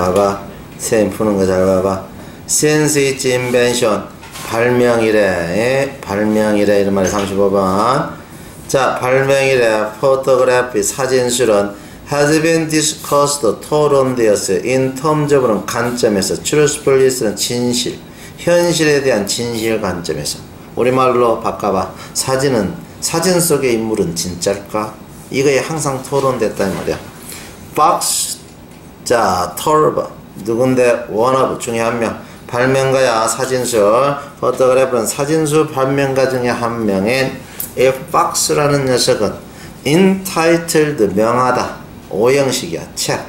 봐봐. 쌤 푸는 거 잘 봐봐. Since its invention. 발명이래. 발명이래. 이런 말이 35번. 자, 발명이래. photography. 사진술은 has been discussed. 토론되었어요. in terms of는 관점에서. truthfulness는 진실. 현실에 대한 진실 관점에서. 우리말로 바꿔봐. 사진 속의 인물은 진짜일까? 이거에 항상 토론됐단 말이야. 박스. 자, 털버 누군데? 원업 중에 한 명. 발명가야. 사진술. 포토그래프는 사진술 발명가 중에 한 명인 이 박스라는 녀석은 entitled 명하다. 오형식이야. 책.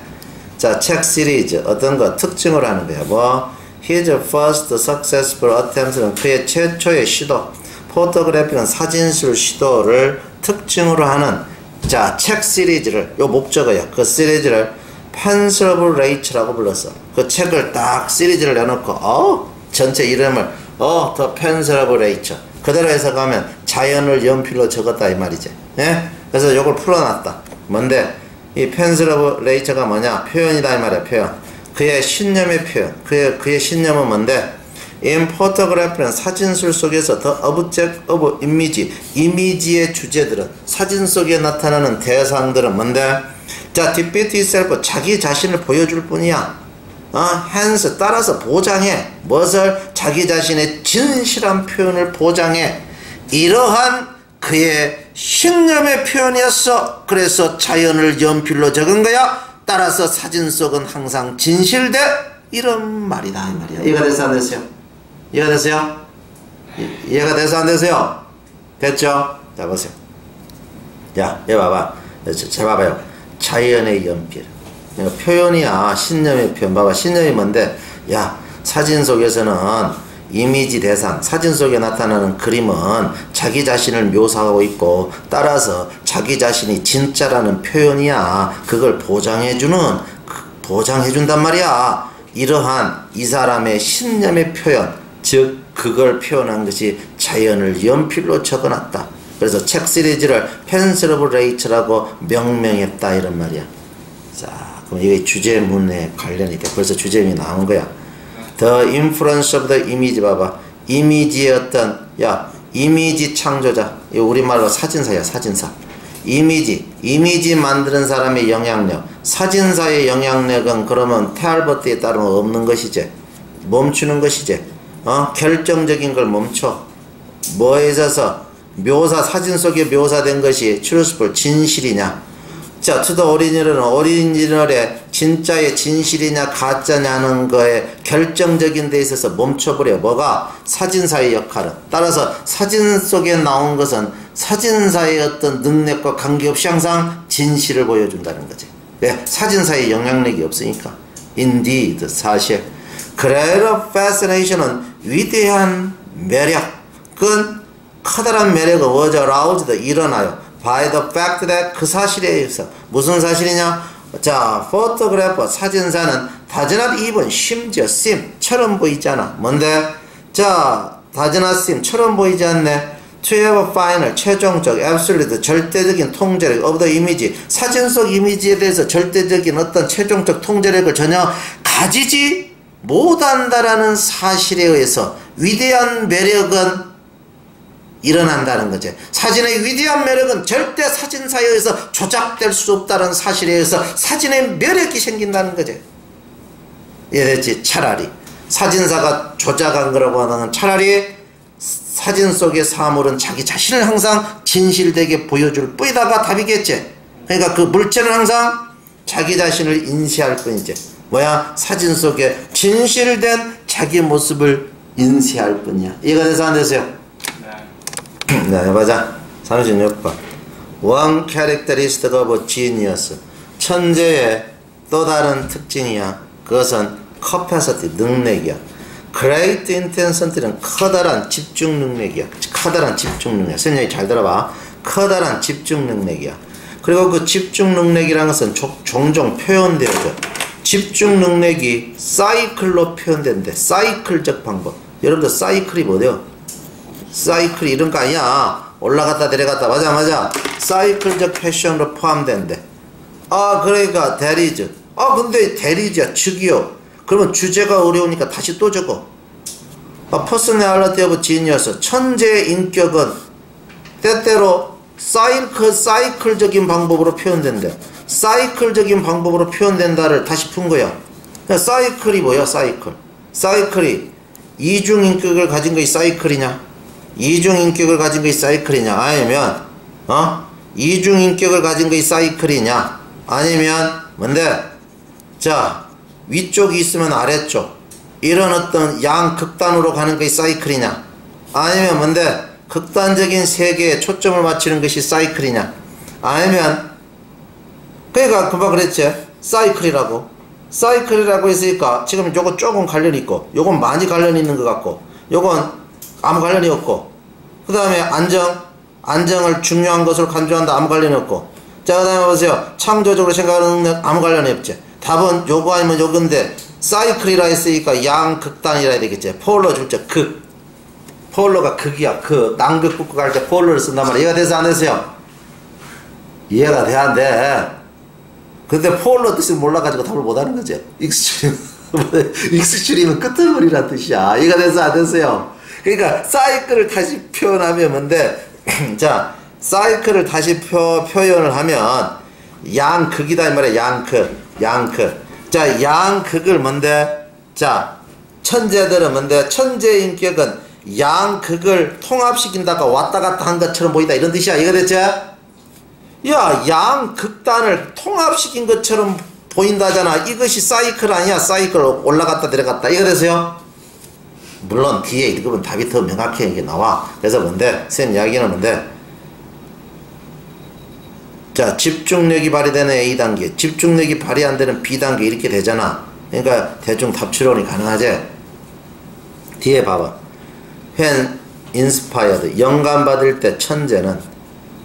자, 책 시리즈 어떤 거 특징으로 하는 거야. 뭐 his first successful attempt는 그의 최초의 시도. 포토그래피는 사진술 시도를 특징으로 하는 자, 책 시리즈를 요 목적어야. 그 시리즈를 Pencil of Rachel라고 불렀어. 그 책을 딱 시리즈를 내놓고 전체 이름을 The Pencil of Rachel 그대로 해석하면 자연을 연필로 적었다 이 말이지. 예? 그래서 요걸 풀어놨다. 뭔데? 이 Pencil of Rachel가 뭐냐? 표현이다 이 말이야. 표현. 그의 신념의 표현. 그의 신념은 뭔데? In photography는 사진술 속에서 the object of image 이미지의 주제들은 사진 속에 나타나는 대상들은 뭔데? 자, depict itself 자기 자신을 보여줄 뿐이야. hence 따라서 보장해. 무엇을? 자기 자신의 진실한 표현을 보장해. 이러한 그의 신념의 표현이었어. 그래서 자연을 연필로 적은 거야. 따라서 사진 속은 항상 진실돼. 이런 말이다 이 말이야. 이해가 됐어 안 됐어요? 이해가 됐어요? 이해가 돼서 안 되세요? 됐죠? 자 보세요. 야, 얘 봐봐. 제 봐봐요. 자연의 연필. 표현이야. 신념의 표현. 봐봐. 신념이 뭔데? 야, 사진 속에서는 이미지 대상, 사진 속에 나타나는 그림은 자기 자신을 묘사하고 있고 따라서 자기 자신이 진짜라는 표현이야. 그걸 보장해준단 말이야. 이러한 이 사람의 신념의 표현, 즉 그걸 표현한 것이 자연을 연필로 적어놨다. 그래서 책 시리즈를 Pencil of Rachel라고 명명했다 이런 말이야. 자, 그럼 이게 주제문에 관련이 돼. 벌써 주제문이 나온 거야. The influence of the image 봐봐. 이미지의 어떤 이미지 창조자. 이거 우리말로 사진사야. 사진사. 이미지 만드는 사람의 영향력. 사진사의 영향력은 그러면 테알버트에 따르면 없는 것이지. 멈추는 것이지. 결정적인 걸 멈춰. 뭐에 있어서? 사진 속에 묘사된 것이 truthful, 진실이냐. 자, to the 오리지널의 진짜의 진실이냐 가짜냐는 거에 결정적인 데 있어서 멈춰버려. 뭐가? 사진사의 역할은. 따라서 사진 속에 나온 것은 사진사의 어떤 능력과 관계없이 항상 진실을 보여준다는 거지. 왜? 사진사의 영향력이 없으니까. Indeed, 사실. Great fascination은 위대한 매력. 그건 커다란 매력은 was aroused 일어나요. By the fact that 그 사실에 의해서. 무슨 사실이냐? 자, photographer 사진사는 does not even 심지어 seem처럼 보이지 않아. 뭔데? 자, does not seem처럼 보이지 않네. To have a final 최종적 absolute 절대적인 통제력 of the image 사진 속 이미지에 대해서 절대적인 어떤 최종적 통제력을 전혀 가지지 못한다라는 사실에 의해서 위대한 매력은 일어난다는 거지. 사진의 위대한 매력은 절대 사진사에 의해서 조작될 수 없다는 사실에 의해서 사진의 매력이 생긴다는 거지. 이해됐지? 차라리 사진사가 조작한 거라고 하는 차라리 사진 속의 사물은 자기 자신을 항상 진실되게 보여줄 뿐이다가 답이겠지. 그러니까 그 물체는 항상 자기 자신을 인쇄할 뿐이지. 뭐야? 사진 속에 진실된 자기 모습을 인쇄할 뿐이야. 이해가 돼서 안 되세요? 네, 해보자. 36번. One characteristic of genius. 천재의 또 다른 특징이야. 그것은 capacity, 능력이야. Great intensity는 커다란 집중 능력이야. 커다란 집중 능력. 선생님이 잘 들어봐. 커다란 집중 능력이야. 그리고 그 집중 능력이라는 것은 종종 표현되어져. 집중 능력이 사이클로 표현된대. 사이클적 방법. 여러분들 사이클이 뭐래요? 사이클 이런 거 아니야. 올라갔다 내려갔다. 맞아. 사이클적 패션으로 포함된대. 그러니까 that is 아 근데 대리자 즉이요. 그러면 주제가 어려우니까 다시 또 적어. 퍼스널리티 오브 지니어스. 천재의 인격은 때때로 사이클적인 방법으로 표현된대. 사이클적인 방법으로 표현된다를 다시 푼 거야. 사이클이 뭐야? 사이클이 이중인격을 가진 것이 사이클이냐? 이중인격을 가진 것이 사이클이냐? 아니면 이중인격을 가진 것이 사이클이냐? 아니면 뭔데? 자, 위쪽이 있으면 아래쪽, 이런 어떤 양극단으로 가는 것이 사이클이냐? 아니면 뭔데? 극단적인 세계에 초점을 맞추는 것이 사이클이냐? 아니면 그러니까 금방 그랬지? 사이클이라고 했으니까 지금 요거 조금 관련이 있고, 요건 많이 관련이 있는 것 같고, 요건 아무 관련이 없고, 그 다음에 안정을 중요한 것으로 간주한다, 아무 관련이 없고. 자, 그 다음에 보세요. 창조적으로 생각하는 능력, 아무 관련이 없지. 답은 요거 아니면 요건데, 사이클이라 했으니까 양극단이라 해야 되겠지. 폴러 줄자 극. 폴러가 극이야. 남극 북극 할 때 폴러를 쓴단 말이야. 이해가 돼서 안 됐어요? 이해가 돼야 안 돼. 근데 폴러 뜻을 몰라가지고 답을 못하는 거지. 익스트림은 끄트머리란 뜻이야. 이해가 돼서 안 됐어요? 그러니까 사이클을 다시 표현하면 뭔데, 자, 사이클을 다시 표현을 하면 양극이다 이 말이야. 양극. 자, 양극을 뭔데? 자, 천재들은 뭔데? 천재의 인격은 양극을 통합시킨다가 왔다 갔다 한 것처럼 보인다, 이런 뜻이야. 이거 됐지? 야, 양극단을 통합시킨 것처럼 보인다잖아. 이것이 사이클 아니야? 사이클 올라갔다 내려갔다. 이거 됐어요? 물론 뒤에 읽으면 답이 더 명확히 이게 나와. 그래서 뭔데? 쌤 이야기는 뭔데? 자, 집중력이 발휘되는 A단계, 집중력이 발휘 안 되는 B단계, 이렇게 되잖아. 그러니까 대충 답 추론이 가능하지? 뒤에 봐봐. When inspired, 영감받을 때 천재는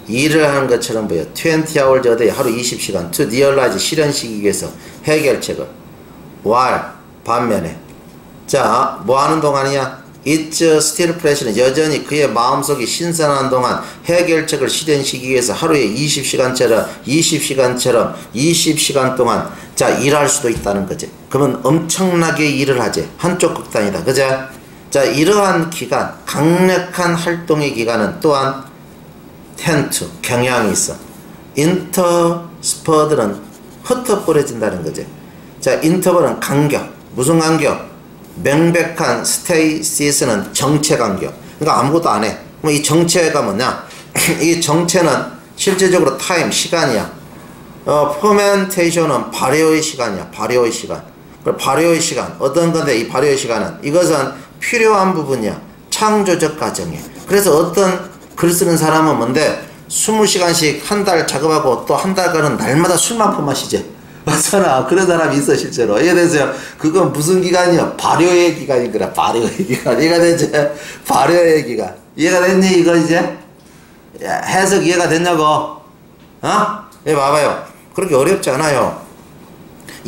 일을 하는 것처럼 보여. 20 hours a day, 하루 20시간. To realize, 실현시키기 위해서 해결책을. while, 반면에. 자, 뭐 하는 동안이야? It's still fresh, 여전히 그의 마음속이 신선한 동안 해결책을 실현시키기 위해서 하루에 20시간 동안 자, 일할 수도 있다는 거지. 그러면 엄청나게 일을 하지. 한쪽 극단이다. 그죠? 자, 이러한 기간, 강력한 활동의 기간은 또한 텐트, 경향이 있어. 인터스퍼들은 흩어버려진다는 거지. 자, 인터벌은 간격. 무슨 간격? 명백한. 스테이시스는 정체 간격. 그러니까 아무것도 안 해. 그럼 이 정체가 뭐냐? 이 정체는 실제적으로 타임, 시간이야. 퍼멘테이션은 발효의 시간이야. 발효의 시간. 발효의 시간. 어떤 건데 이 발효의 시간은? 이것은 필요한 부분이야. 창조적 과정이야. 그래서 어떤 글 쓰는 사람은 뭔데? 20시간씩 한 달 작업하고 또 한 달간은 날마다 술만 퍼마시지. 맞잖아. 그런 사람이 있어, 실제로. 이해되세요? 그건 무슨 기간이야? 발효의 기간인 거라. 발효의 기간. 이해가 되지? 발효의 기간. 이해가 됐니? 이거 이제? 해석 이해가 됐냐고? 예, 봐봐요. 그렇게 어렵지 않아요.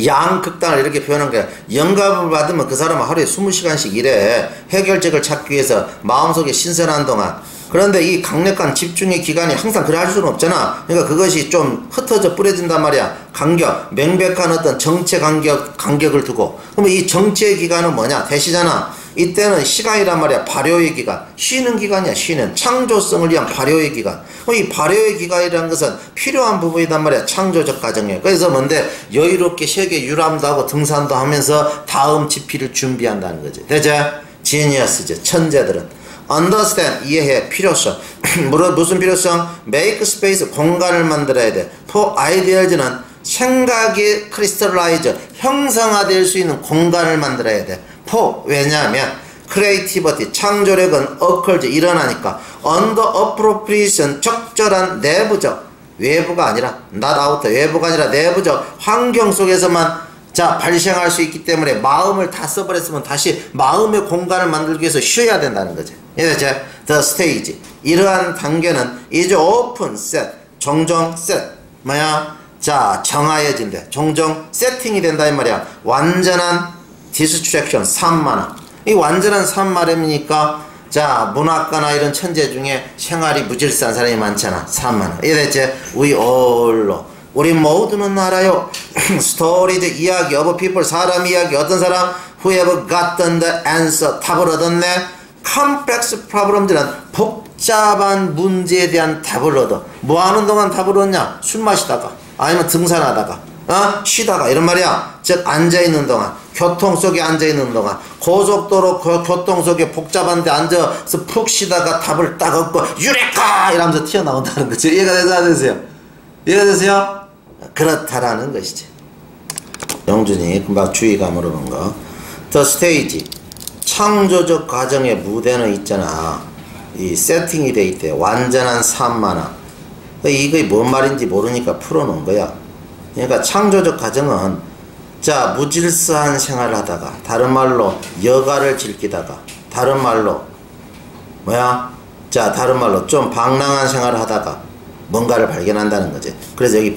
양극단을 이렇게 표현한 거야. 영감을 받으면 그 사람은 하루에 20시간씩 일해. 해결책을 찾기 위해서 마음속에 신선한 동안. 그런데 이 강력한 집중의 기간이 항상 그래 할 수는 없잖아. 그러니까 그것이 좀 흩어져 뿌려진단 말이야. 간격, 명백한 어떤 정체 간격을 두고. 그러면 이 정체의 기간은 뭐냐? 대시잖아. 이때는 시간이란 말이야. 발효의 기간. 쉬는 기간이야. 쉬는. 창조성을 위한 발효의 기간. 이 발효의 기간이라는 것은 필요한 부분이란 말이야. 창조적 과정이에요. 그래서 뭔데? 여유롭게 세계 유람도 하고 등산도 하면서 다음 집필을 준비한다는 거지. 되죠? 지니어스죠. 천재들은. understand, 이해해. 필요성. 무슨 필요성? make space, 공간을 만들어야 돼. for ideals는 생각이 crystallize, 형성화될 수 있는 공간을 만들어야 돼. for, 왜냐하면 creativity, 창조력은 occurs, 일어나니까. under appropriation, 적절한 내부적, 외부가 아니라 not out, 외부가 아니라 내부적 환경 속에서만 자, 발생할 수 있기 때문에 마음을 다 써버렸으면 다시 마음의 공간을 만들기 위해서 쉬어야 된다는 거지. 이해되죠? The stage. 이러한 단계는 is often set. 종종 set. 뭐야? 자, 정하여진대. 종종 세팅이 된다 이 말이야. 완전한 distraction, 산만함. 이 완전한 산만함이니까 자, 문학가나 이런 천재 중에 생활이 무질서한 사람이 많잖아. 산만함. 이해됐지? We all know. 우리 모두는 알아요. 스토리즈 이야기, of people, 사람 이야기, 어떤 사람 who have gotten the answer, 답을 얻었네. complex problem들은 복잡한 문제에 대한 답을 얻어. 뭐 하는 동안 답을 얻냐? 술 마시다가, 아니면 등산하다가, 쉬다가, 이런 말이야. 즉, 앉아있는 동안, 교통 속에 앉아있는 동안, 고속도로 교통 속에 복잡한 데 앉아서 푹 쉬다가 답을 딱 얻고, 유레카! 이러면서 튀어나온다는 거지. 이해가 되세요? 안 되세요? 이해가 되세요? 그렇다라는 것이지. 영준이 금방 주의가 물어본 거. The stage. 창조적 과정의 무대는 있잖아. 이 세팅이 돼 있대. 완전한 산만화. 이게 뭔 말인지 모르니까 풀어놓은 거야. 그러니까 창조적 과정은, 자, 무질서한 생활을 하다가, 다른 말로 여가를 즐기다가, 다른 말로 뭐야? 자, 다른 말로 좀 방랑한 생활을 하다가 뭔가를 발견한다는 거지. 그래서 여기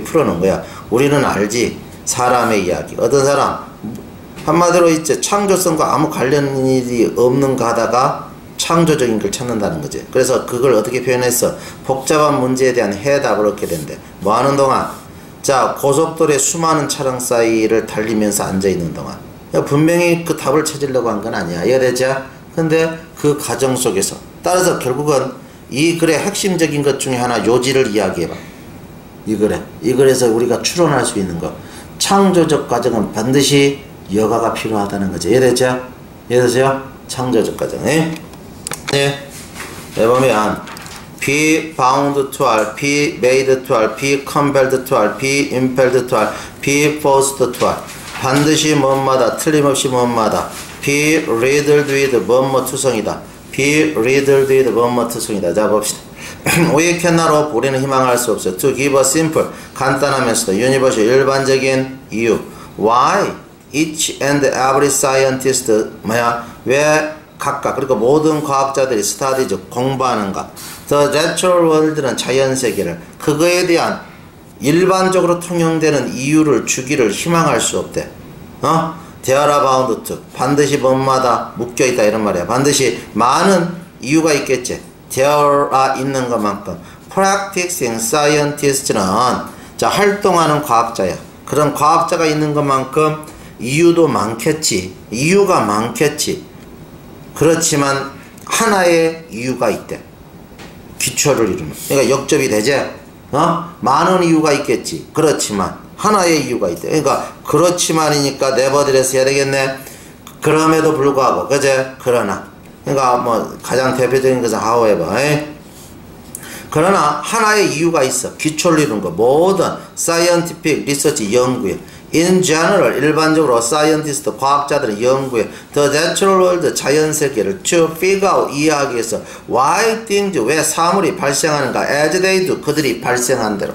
풀어놓은 거야. 우리는 알지. 사람의 이야기. 어떤 사람 한마디로 이제 창조성과 아무 관련이 없는가 하다가 창조적인 걸 찾는다는 거지. 그래서 그걸 어떻게 표현했어? 복잡한 문제에 대한 해답을 얻게 된대. 뭐 하는 동안? 자, 고속도로에 수많은 차량 사이를 달리면서 앉아있는 동안. 분명히 그 답을 찾으려고 한 건 아니야. 이해되죠? 근데 그 과정 속에서. 따라서 결국은 이 글의 핵심적인 것 중에 하나, 요지를 이야기해봐. 이 글에서 우리가 추론할 수 있는 거. 창조적 과정은 반드시 여가가 필요하다는 거죠. 이해되죠? 이해되세요? 창조적 과정. 예? 보면 be bound to R, be made to R, be compelled to R, be impelled to R, be forced to R. 반드시 뭐마다, 틀림없이 뭐마다. be riddled with 뭐뭐 투성이다. be riddled with 뭐뭐 투성이다. 자, 봅시다. We cannot hope, 우리는 희망할 수 없어. To give a simple, 간단하면서도 universal, 일반적인 이유. Why each and every scientist, 왜 각각, 그리고 모든 과학자들이 studies, 공부하는가. The natural world는 자연세계를, 그거에 대한 일반적으로 통용되는 이유를 주기를 희망할 수 없대. They are bound to, 반드시 뭐마다 묶여있다, 이런 말이야. 반드시 많은 이유가 있겠지. There are 있는 것만큼. Practicing scientist는, 자, 활동하는 과학자야. 그런 과학자가 있는 것만큼 이유도 많겠지. 이유가 많겠지. 그렇지만 하나의 이유가 있대. 기초를 이루는. 그러니까 역접이 되지. 많은 이유가 있겠지. 그렇지만 하나의 이유가 있대. 그러니까 그렇지만이니까 네버드레스 해야 되겠네. 그럼에도 불구하고, 그제? 그러나. 그러니까 뭐 가장 대표적인 것은 however. 그러나 하나의 이유가 있어. 기초를 이루는 거. 모든 scientific research 연구에, in general 일반적으로 scientist 과학자들의 연구에 the natural world 자연세계를 to figure out 이해하기 위해서 why things 왜 사물이 발생하는가 as they do 그들이 발생한 대로.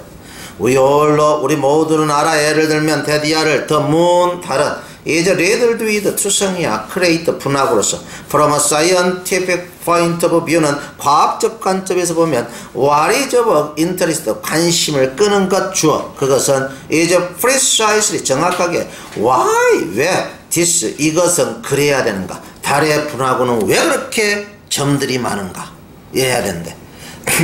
We all know, 우리 모두는 알아. 예를 들면 대디아를 the moon 달은 is riddled with 투성이야. create 분학으로서 from a scientific point of view는 과학적 관점에서 보면 what is of interest 관심을 끄는 것 주어. 그것은 is precisely 정확하게 why 왜 this 이것은 그래야 되는가. 달의 분화구는 왜 그렇게 점들이 많은가 이해해야 되는데.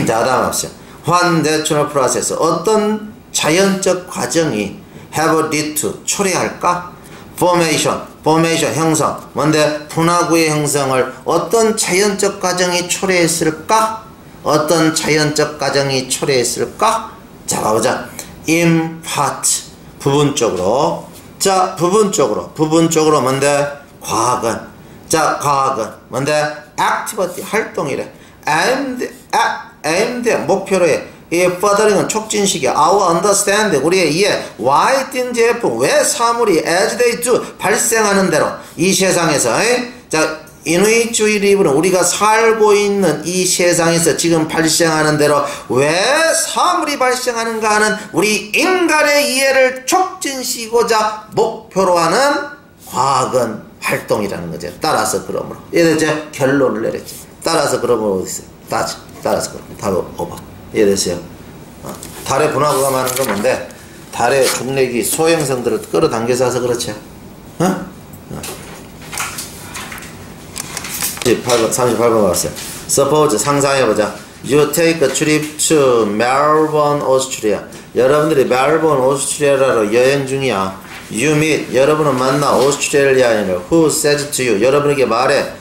자, 다음 합시다. One natural process 어떤 자연적 과정이 have led to 초래할까? formation 형성. 뭔데? 분화구의 형성을 어떤 자연적 과정이 초래했을까? 어떤 자연적 과정이 초래했을까? 자, 가보자. in part 부분적으로. 자, 부분적으로 뭔데? 과학은. 자, 과학은 뭔데? activity 활동이래. aimed 목표로 해. 이 furthering은 촉진식이야. our understand 우리의 이해. why things happen 왜 사물이 as they do 발생하는 대로 이 세상에서. 자, in which we live는 우리가 살고 있는 이 세상에서 지금 발생하는 대로 왜 사물이 발생하는가 하는 우리 인간의 이해를 촉진시키고자 목표로 하는 과학은 활동이라는 거죠. 따라서 그러므로 이제 결론을 내렸지. 따라서 그러므로 어디 있어요? 따라서 그러므로 답 오버. 이해됐어요? 달의 분화구가 많은 건 뭔데? 달의 중력이 소행성들을 끌어당겨서 해서 그렇지. 38번 봤어요. Suppose 상상해보자. You take a trip to Melbourne, Australia. 여러분들이 멜번 오스트레일리아로 여행 중이야. You meet, 여러분은 만나 오스트레일리아인을 who says to you, 여러분에게 말해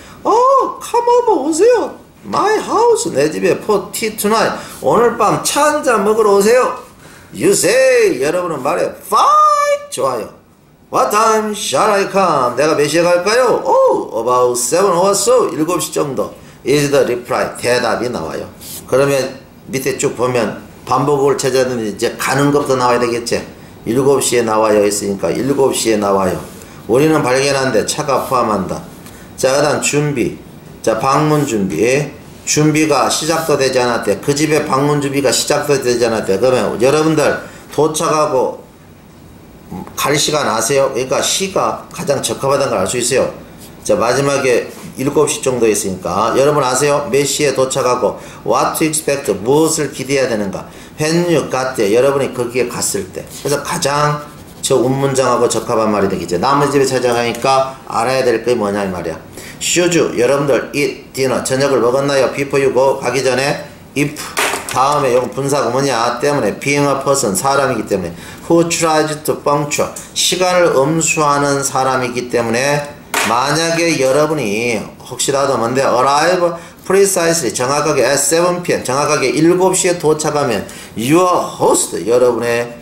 come over 오세요. My house, 내 집에 for tea tonight, 오늘 밤 차 한잔 먹으러 오세요. You say, 여러분은 말해 fine, 좋아요. What time shall I come? 내가 몇 시에 갈까요? About 7 or so, 7시 정도 is the reply, 대답이 나와요. 그러면 밑에 쭉 보면 반복을 찾았는데 이제 가는 것부터 나와야 되겠지. 7시에 나와요 했으니까 7시에 나와요. 우리는 발견한데 차가 포함한다. 자, 그 다음 준비. 자, 방문 준비. 준비가 시작도 되지 않았대. 그 집에 방문 준비가 시작도 되지 않았대. 그러면 여러분들 도착하고 갈 시간 아세요? 그러니까 시가 가장 적합하다는 걸 알 수 있어요. 자, 마지막에 7시 정도 있으니까 여러분 아세요? 몇 시에 도착하고 what to expect, 무엇을 기대해야 되는가. when you got there, 여러분이 거기에 갔을 때. 그래서 가장 저 운문장하고 적합한 말이 되겠죠. 남의 집에 찾아가니까 알아야 될 게 뭐냐 이 말이야. should, 여러분들 eat dinner, 저녁을 먹었나요? before you go, 가기 전에 if, 다음에 용 분사가 뭐냐 때문에 being a person, 사람이기 때문에 who tries to punctual, 시간을 엄수하는 사람이기 때문에 만약에 여러분이 혹시라도 뭔데 arrive precisely, 정확하게 at 7 p.m. 정확하게 7시에 도착하면 your host, 여러분의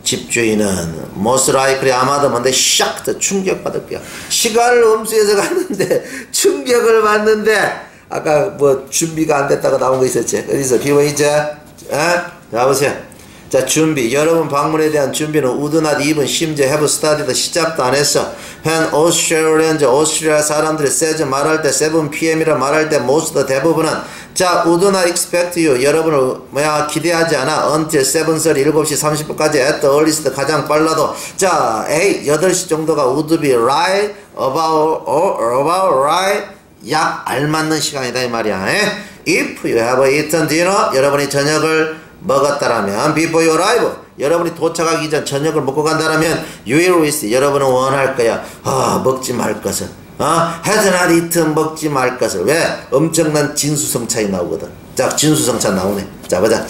집주인은 most likely 아마도 뭔데 shocked, 충격받을 거야. 시간을 엄수해서 갔는데 충격을 받는데 아까 뭐 준비가 안 됐다고 나온 거 있었지? 어디서 비워있죠? 자 보세요. 자, 준비. 여러분 방문에 대한 준비는 would not even, 심지어 have studied, 시작도 안 했어. when Australians, 오스트레일리아 사람들이 says, 말할 때 7 p.m.이라 말할 때 most, 대부분은 자, would not expect you, 여러분을 기대하지 않아. until 7:30, 7시 30분까지 at the earliest, 가장 빨라도 자, 8시 정도가 would be right about right, 약 알맞는 시간이다 이 말이야. if you have eaten dinner, 여러분이 저녁을 먹었다라면 before you arrive, 여러분이 도착하기 전 저녁을 먹고 간다라면 you will wish, 여러분은 원할 거야. 먹지 말 것을. has not eaten, 먹지 말 것을. 왜? 엄청난 진수성차이 나오거든. 자, 진수성차 나오네. 자, 보자.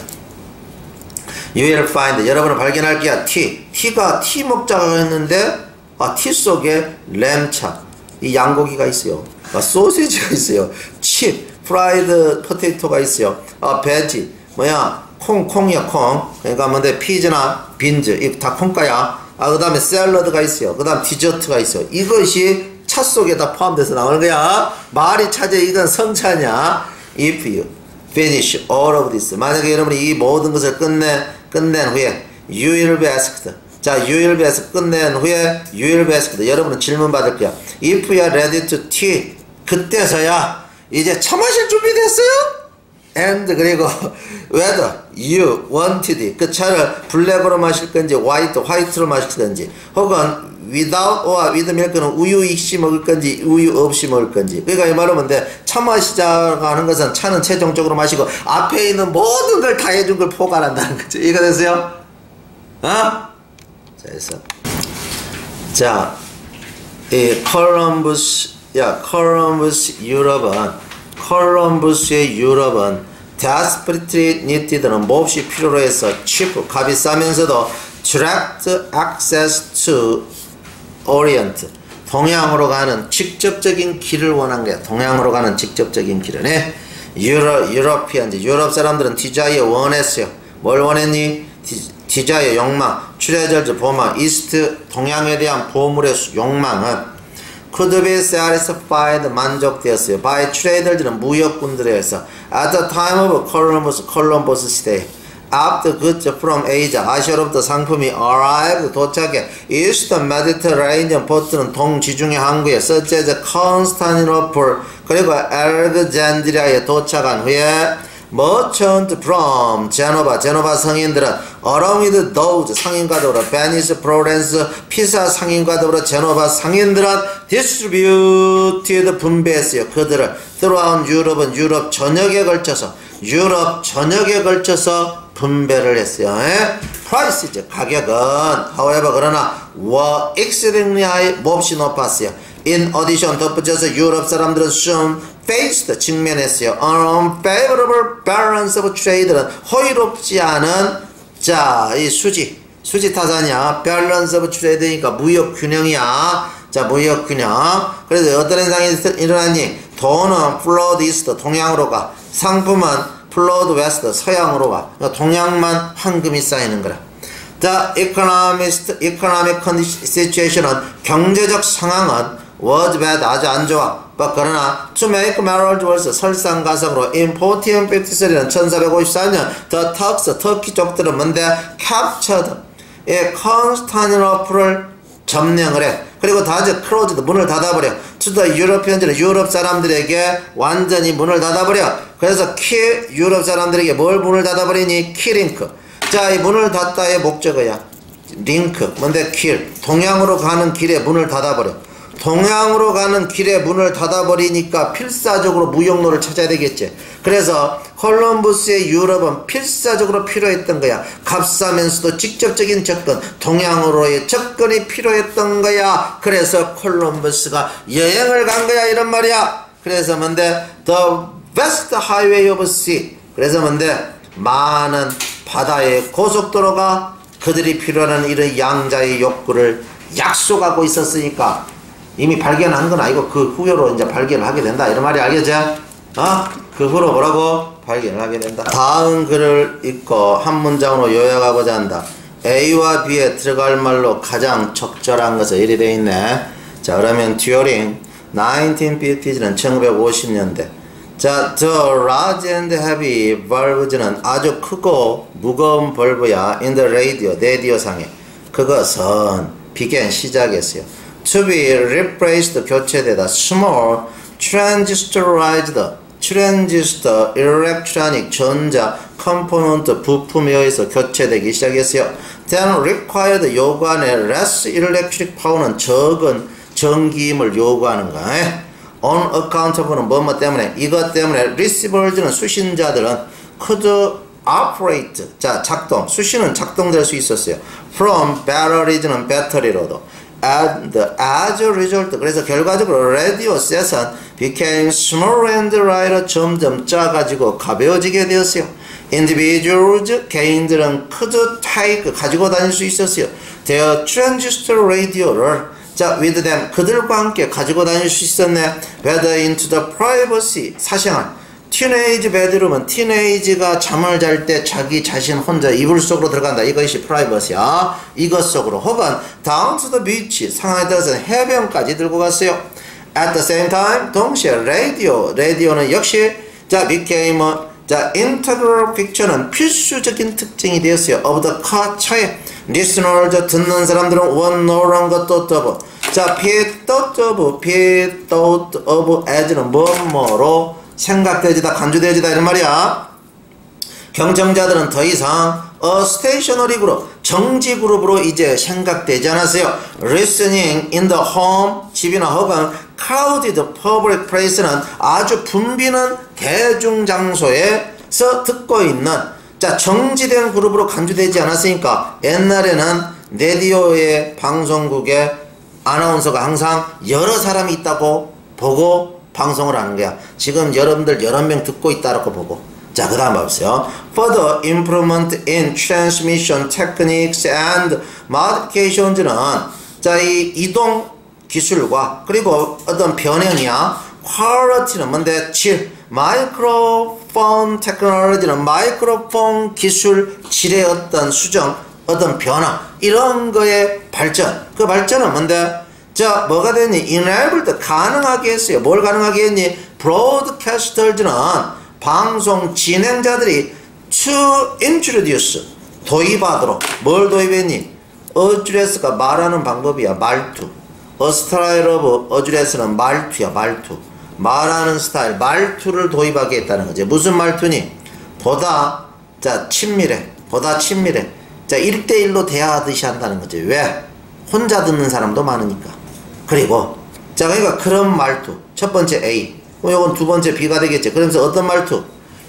You will find, 여러분은 발견할 거야. 티가 티 먹자고 했는데 티 속에 램찹, 이 양고기가 있어요. 소시지가 있어요. 칩, 프라이드 포테이토가 있어요. 베지, 콩이야, 콩. 그러니까 뭔데, 피즈나 빈즈, 이 다 콩가야. 그 다음에 샐러드가 있어요. 그 다음 디저트가 있어요. 이것이 차 속에 다 포함돼서 나오는 거야. 말이 차제, 이건 성차냐. If you finish all of this, 만약에 여러분이 이 모든 것을 끝낸 후에 you will be asked. 자, you will be asked, 끝낸 후에 you will be asked, 여러분은 질문 받을 거야. If you are ready to tea, 그때서야 이제 차 마실 준비 됐어요? and, 그리고 whether you wanted, 그 차를 블랙으로 마실 건지 화이트로 마실 건지, 혹은 without or with milk는 우유 없이 먹을 건지 우유 없이 먹을 건지. 그러니까 이 말은 뭔데, 차 마시자고 하는 것은 차는 최종적으로 마시고 앞에 있는 모든 걸 다 해준 걸 포괄한다는 거죠. 이해가 됐어요? 자, 그래서 자, 이 콜럼버스의 유럽은 desperately needed는 몹시 필요로 해서 cheap, 값이 싸면서도 direct access to orient, 동양으로 가는 직접적인 길을 원한 거야. 동양으로 가는 직접적인 길은 유럽 사람들은 desire, 원했어요. 뭘 원했니? desire, 욕망, treasure, 보물, east, 동양에 대한 보물의 욕망은 could be satisfied, 만족되었어요. by traders는 무역군들에 의해서 at the time of Columbus 시대, after goods from Asia, 아시아로부터 상품이 arrived, 도착해 eastern Mediterranean port는 동지중해 항구에 such as Constantinople, 그리고 알렉산드리아에 도착한 후에 merchant from 제노바 성인들은 along with those, 상인과 더불어 베니스, 플로렌스, 피사 상인과 더불어 제노바 상인들은 distributed, 분배했어요. 그들을 throughout 유럽은 유럽 전역에 걸쳐서 분배를 했어요. price, 이제 가격은 however, 그러나 were exceedingly high, 몹시 높았어요. in addition, 덧붙여서 유럽 사람들은 soon faced, 직면했어요. unfavorable balance of trade는 호의롭지 않은 자, 이 수지 타산이야. 밸런스 오브 트레이드니까 무역 균형이야. 자, 무역 균형. 그래서 어떤 현상이 일어나니? 돈은 플로우드 이스트 동양으로 가. 상품은 플로우드 웨스트 서양으로 와. 그러니까 동양만 황금이 쌓이는 거라. 자, economic situation은 경제적 상황은 was bad 아주 안 좋아. 그러나 to make matters worse 설상가상으로 in 1453년 1454년 the Turks 터키족들은 뭔데 captured 콘스탄티노플을 점령을 해. 그리고 다시 closed 문을 닫아버려. to the Europeans 유럽 사람들에게 완전히 문을 닫아버려. 그래서 유럽 사람들에게 뭘 문을 닫아버리니? 키링크. 자, 이 문을 닫다의 목적어야. 링크. 뭔데? 길. 동양으로 가는 길에 문을 닫아버려. 동양으로 가는 길에 문을 닫아버리니까 필사적으로 무역로를 찾아야 되겠지. 그래서 콜럼버스의 유럽은 필사적으로 필요했던 거야. 값싸면서도 직접적인 접근, 동양으로의 접근이 필요했던 거야. 그래서 콜럼버스가 여행을 간 거야 이런 말이야. 그래서 뭔데? The West Highway of Sea. 그래서 뭔데? 많은 바다의 고속도로가 그들이 필요한 이런 양자의 욕구를 약속하고 있었으니까 이미 발견한 건 아니고 그 후로 이제 발견을 하게 된다 이런 말이 알겠죠? 그 후로 뭐라고? 발견을 하게 된다. 다음 글을 읽고 한 문장으로 요약하고자 한다. A와 B에 들어갈 말로 가장 적절한 것은 이리 되어 있네. 자, 그러면 during 1950s는 1950년대. 자, the large and heavy valves는 아주 크고 무거운 벌브야. in the radio, 라디오상에. 그것은 began 시작했어요. to be replaced 교체되다. small transistorized transistor electronic 전자 컴포넌트 부품에 의해서 교체되기 시작했어요. then required 요구하는 less electric power는 적은 전기힘을 요구하는 거야. on account of는 뭐뭐 때문에 이것 때문에 receivers는 수신자들은 could operate 자 작동 수신은 작동될 수 있었어요. from batteries는 배터리로도 and as a result 그래서 결과적으로 radio set은 became smaller and lighter 점점 작아지고 가벼워지게 되었어요. individuals 개인들은 could take 가지고 다닐 수 있었어요. their transistor radio를 자, with them 그들과 함께 가지고 다닐 수 있었네. whether into the privacy 사생활 teenage bedroom은 teenage가 잠을 잘 때 자기 자신 혼자 이불 속으로 들어간다. 이것이 privacy야. 이것 속으로 혹은 down to the beach 상황에 따라서는 해변까지 들고 갔어요. at the same time 동시에 radio는 역시 자 became 자 integral feature는 필수적인 특징이 되었어요. of the car 차에 listeners 듣는 사람들은 one no longer thought of 자 thought of as는 뭐뭐로 생각되지다 간주되지다 이런 말이야. 경쟁자들은 더 이상 stationary 그룹 정지 그룹으로 이제 생각되지 않았어요. listening in the home 집이나 혹은 crowded public place는 아주 붐비는 대중장소에서 듣고 있는 자 정지된 그룹으로 간주되지 않았으니까 옛날에는 라디오의 방송국에 아나운서가 항상 여러 사람이 있다고 보고 방송을 하는 거야. 지금 여러분들 여러 명 듣고 있다라고 보고. 자, 그 다음 봐보세요. Further improvement in transmission techniques and modifications는 자, 이 이동 기술과 그리고 어떤 변형이야. quality는 뭔데? 질. microphone technology는 마이크로폰 기술 질의 어떤 수정, 어떤 변화 이런 거의 발전. 그 발전은 뭔데? 자, 뭐가 됐니? enabled 가능하게 했어요. 뭘 가능하게 했니? broadcasters는 방송 진행자들이 to introduce 도입하도록 뭘 도입했니? address가 말하는 방법이야. 말투. a style of address는 말투야. 말투. 말하는 스타일, 말투를 도입하게 했다는 거지. 무슨 말투니? 보다 자 친밀해. 보다 친밀해. 자 1대1로 대화하듯이 한다는 거지. 왜? 혼자 듣는 사람도 많으니까. 그리고 자 그러니까 그런 말투. 첫 번째 A. 이건 두 번째 B가 되겠지. 그러면서 어떤 말투?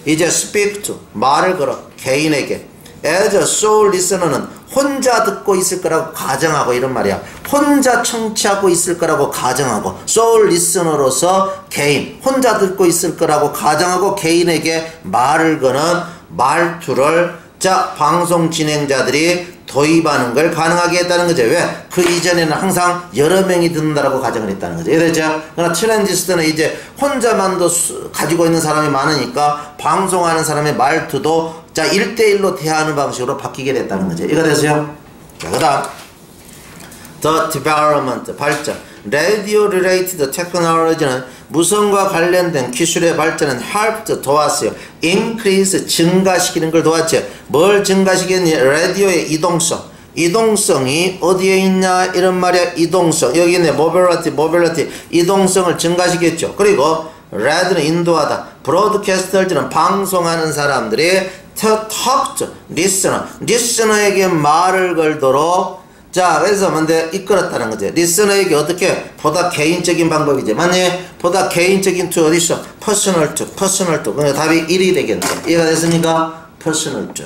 이제 speak to 말을 걸어. 개인에게. as a sole listener는 혼자 듣고 있을 거라고 가정하고 이런 말이야. 혼자 청취하고 있을 거라고 가정하고 sole listener로서 개인 혼자 듣고 있을 거라고 가정하고 개인에게 말을 거는 말투를 자, 방송 진행자들이 도입하는 걸 가능하게 했다는 거죠. 왜? 그 이전에는 항상 여러 명이 듣는다라고 가정을 했다는 거죠. 이해되죠? 그러나 트랜지스터는 이제 혼자만도 가지고 있는 사람이 많으니까 방송하는 사람의 말투도 자 1대1로 대하는 방식으로 바뀌게 됐다는 거죠. 이해가 되세요? 자, 그 다음 The development, 발전. Radio related technology는 무선과 관련된 기술의 발전은 helped, 도왔어요. increase, 증가시키는 걸 도왔죠. 뭘 증가시켰니? 라디오의 이동성. 이동성이 어디에 있냐? 이런 말이야. 이동성. 여기 있네. mobility. 이동성을 증가시켰죠. 그리고 radio는 인도하다. broadcaster는 방송하는 사람들이 talk to, listener에게 말을 걸도록 자, 그래서 뭔데 이끌었다는 거죠. 리스너에게 어떻게 보다 개인적인 방법이지. 맞니? 보다 개인적인 to 어디 있어? 퍼스널 to. 그러니까 답이 1이 되겠네. 이해가 됐습니까? 퍼스널 to.